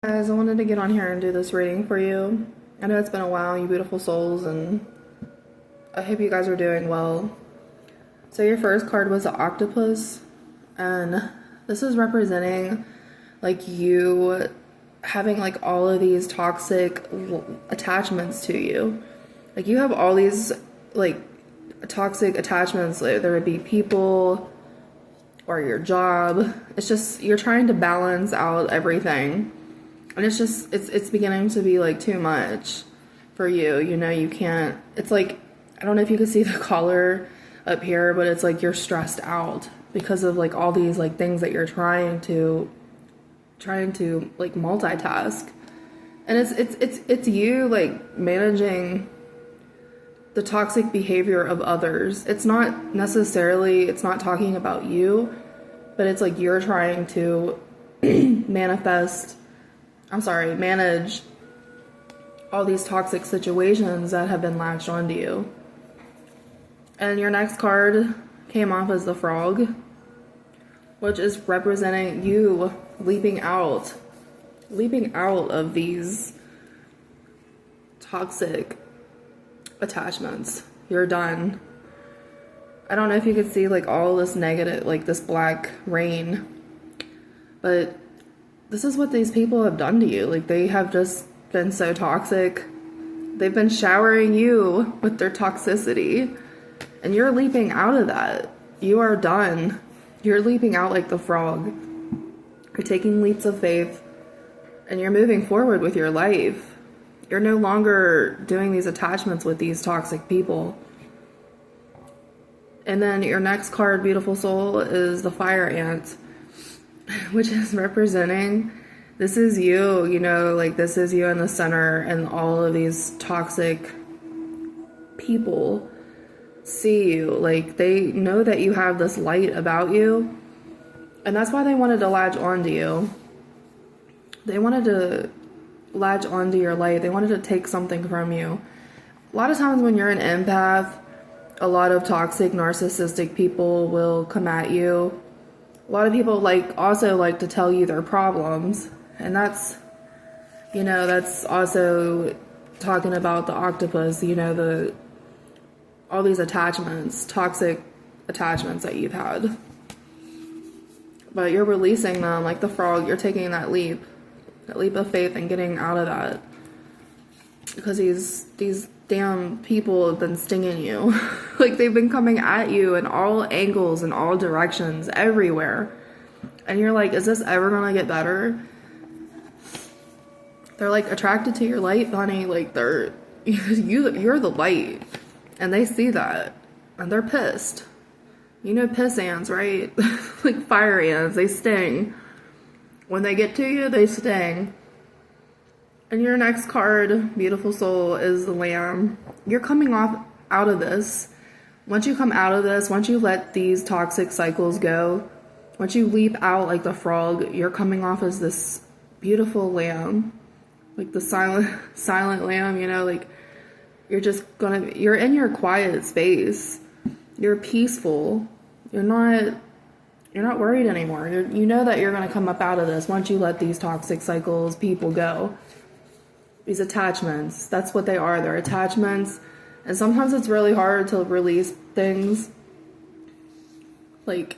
Guys, I wanted to get on here and do this reading for you. I know it's been a while, you beautiful souls, and I hope you guys are doing well. So your first card was the octopus, and this is representing like you having like all of these toxic attachments to you. Like you have all these like toxic attachments, like there would be people or your job. It's just you're trying to balance out everything. And it's just, it's beginning to be like too much for you. You know, you can't, it's like, I don't know if you can see the color up here, but it's like you're stressed out because of like all these like things that you're trying to like multitask. And it's you like managing the toxic behavior of others. It's not necessarily, it's not talking about you, but it's like you're trying to manage all these toxic situations that have been latched onto you. And your next card came off as the frog, which is representing you leaping out of these toxic attachments. You're done. I don't know if you could see like all this negative, like this black rain, but this is what these people have done to you. Like they have just been so toxic. They've been showering you with their toxicity, and you're leaping out of that. You are done. You're leaping out like the frog. You're taking leaps of faith, and you're moving forward with your life. You're no longer doing these attachments with these toxic people. And then your next card, beautiful soul, is the fire ant, which is representing, this is you, you know, like this is you in the center, and all of these toxic people see you. Like they know that you have this light about you, and that's why they wanted to latch onto you. They wanted to latch onto your light. They wanted to take something from you. A lot of times when you're an empath, a lot of toxic narcissistic people will come at you. A lot of people also like to tell you their problems, and that's, you know, that's also talking about the octopus, you know, all these attachments, toxic attachments that you've had. But you're releasing them like the frog. You're taking that leap of faith and getting out of that, because these damn people have been stinging you. Like they've been coming at you in all angles and all directions, everywhere. And you're like, is this ever gonna get better? They're like attracted to your light, honey. Like you're the light, and they see that, and they're pissed. You know, piss ants, right? Like fire ants, they sting. When they get to you, they sting. And your next card, beautiful soul, is the lamb. You're coming out of this. Once you come out of this, once you let these toxic cycles go, once you leap out like the frog, you're coming off as this beautiful lamb. Like the silent lamb, you know, like you're in your quiet space. You're peaceful. You're not worried anymore. You know that you're going to come up out of this once you let these toxic cycles, people go. These attachments, that's what they are. They're attachments. And sometimes it's really hard to release things like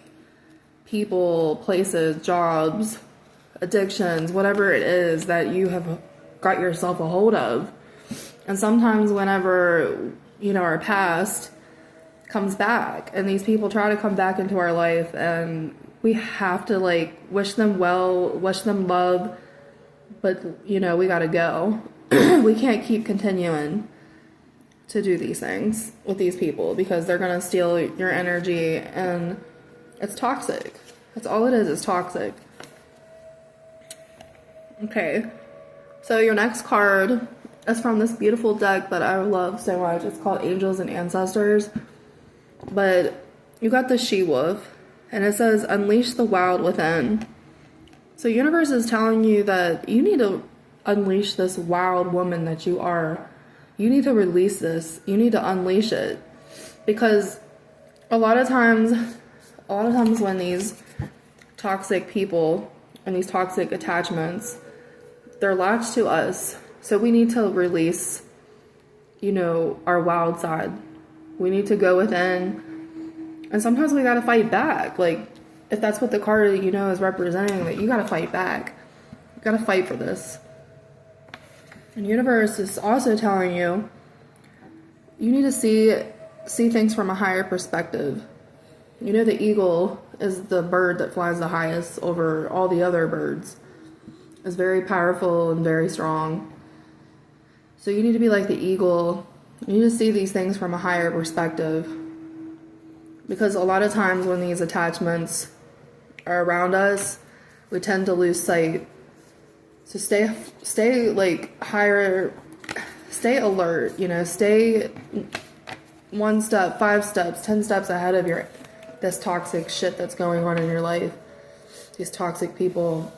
people, places, jobs, addictions, whatever it is that you have got yourself a hold of. And sometimes whenever, you know, our past comes back and these people try to come back into our life, and we have to like wish them well, wish them love, but you know, we gotta go. We can't keep continuing to do these things with these people, because they're gonna steal your energy, and it's toxic. That's all it is toxic. Okay, so your next card is from this beautiful deck that I love so much. It's called Angels and Ancestors. But you got the she-wolf, and it says, unleash the wild within. So universe is telling you that you need to unleash this wild woman that you are. You need to release this. You need to unleash it. Because a lot of times when these toxic people and these toxic attachments they're latched to us. So we need to release, our wild side. We need to go within. And sometimes we got to fight back. Like, if that's what the card, is representing, that you got to fight back. You got to fight for this. And the universe is also telling you, you need to see things from a higher perspective. The eagle is the bird that flies the highest over all the other birds. It's very powerful and very strong. So you need to be like the eagle. You need to see these things from a higher perspective. Because a lot of times when these attachments are around us, we tend to lose sight. So stay like higher, stay alert, stay 1 step, 5 steps, 10 steps ahead of this toxic shit that's going on in your life. These toxic people.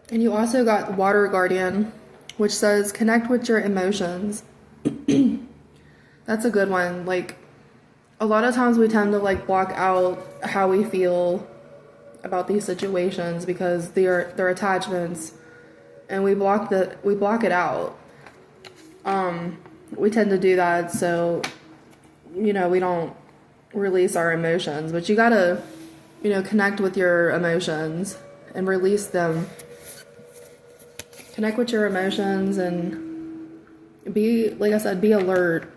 And you also got Water Guardian, which says connect with your emotions. That's a good one. Like, a lot of times we tend to like block out how we feel about these situations because they're attachments, and we block it out. We tend to do that, so we don't release our emotions. But you gotta connect with your emotions and release them. Connect with your emotions and be, like I said, be alert.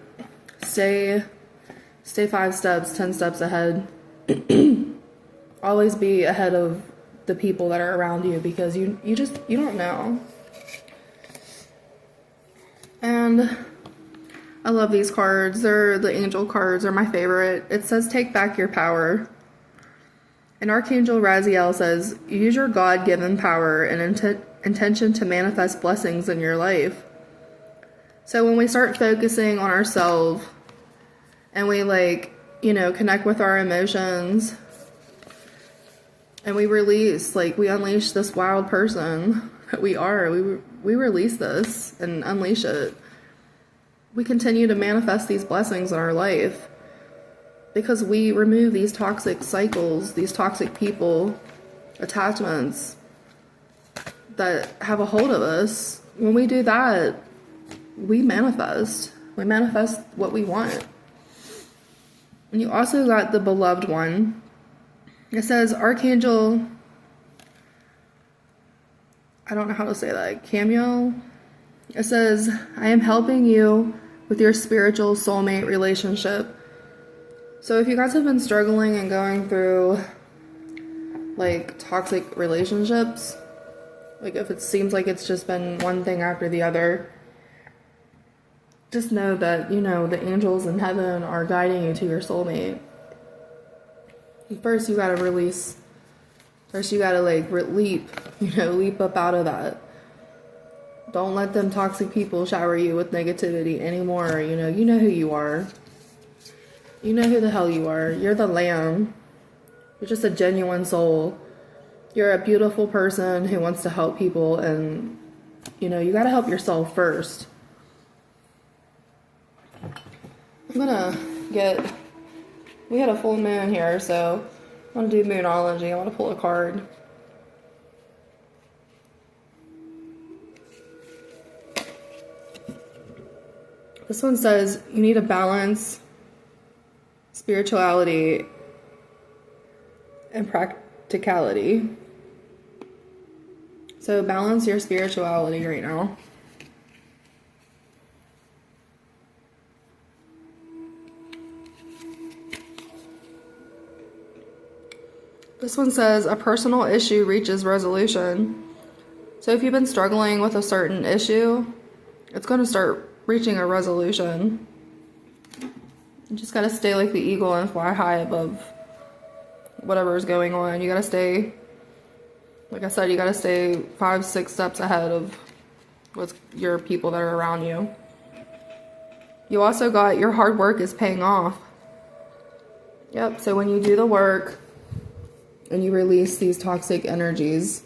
Stay 5 steps, 10 steps ahead. Always be ahead of the people that are around you, because you don't know. And I love these cards. They're the angel cards. They're my favorite. It says take back your power. And Archangel Raziel says, use your God-given power and intention to manifest blessings in your life. So when we start focusing on ourselves and we connect with our emotions and we release, we unleash this wild person that we are, we release this and unleash it. We continue to manifest these blessings in our life because we remove these toxic cycles, these toxic people, attachments that have a hold of us. When we do that, we manifest. We manifest what we want. And you also got the beloved one. It says Archangel, I don't know how to say that, Camiel. It says, I am helping you with your spiritual soulmate relationship. So if you guys have been struggling and going through toxic relationships, if it seems like it's just been one thing after the other, just know that, the angels in heaven are guiding you to your soulmate. First, you gotta release. First, you gotta leap up out of that. Don't let them toxic people shower you with negativity anymore. You know who you are. You know who the hell you are. You're the lamb. You're just a genuine soul. You're a beautiful person who wants to help people, and you gotta help yourself first. We had a full moon here, so I'm gonna do Moonology. I want to pull a card. This one says you need to balance spirituality and practicality. So balance your spirituality right now. This one says a personal issue reaches resolution. So if you've been struggling with a certain issue, it's going to start reaching a resolution. You just got to stay like the eagle and fly high above whatever is going on. You got to stay, like I said, you got to stay 5-6 steps ahead of what's your people that are around you. You also got your hard work is paying off. Yep, so when you do the work and you release these toxic energies,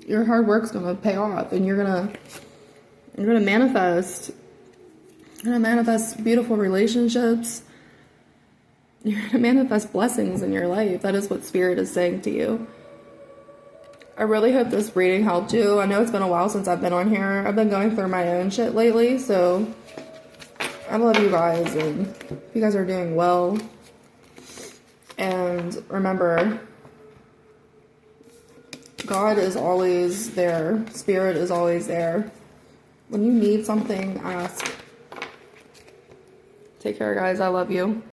your hard work's gonna pay off, and you're gonna manifest. You're gonna manifest beautiful relationships. You're gonna manifest blessings in your life. That is what Spirit is saying to you. I really hope this reading helped you. I know it's been a while since I've been on here. I've been going through my own shit lately, so I love you guys, and you guys are doing well. And remember, God is always there. Spirit is always there. When you need something, ask. Take care, guys. I love you.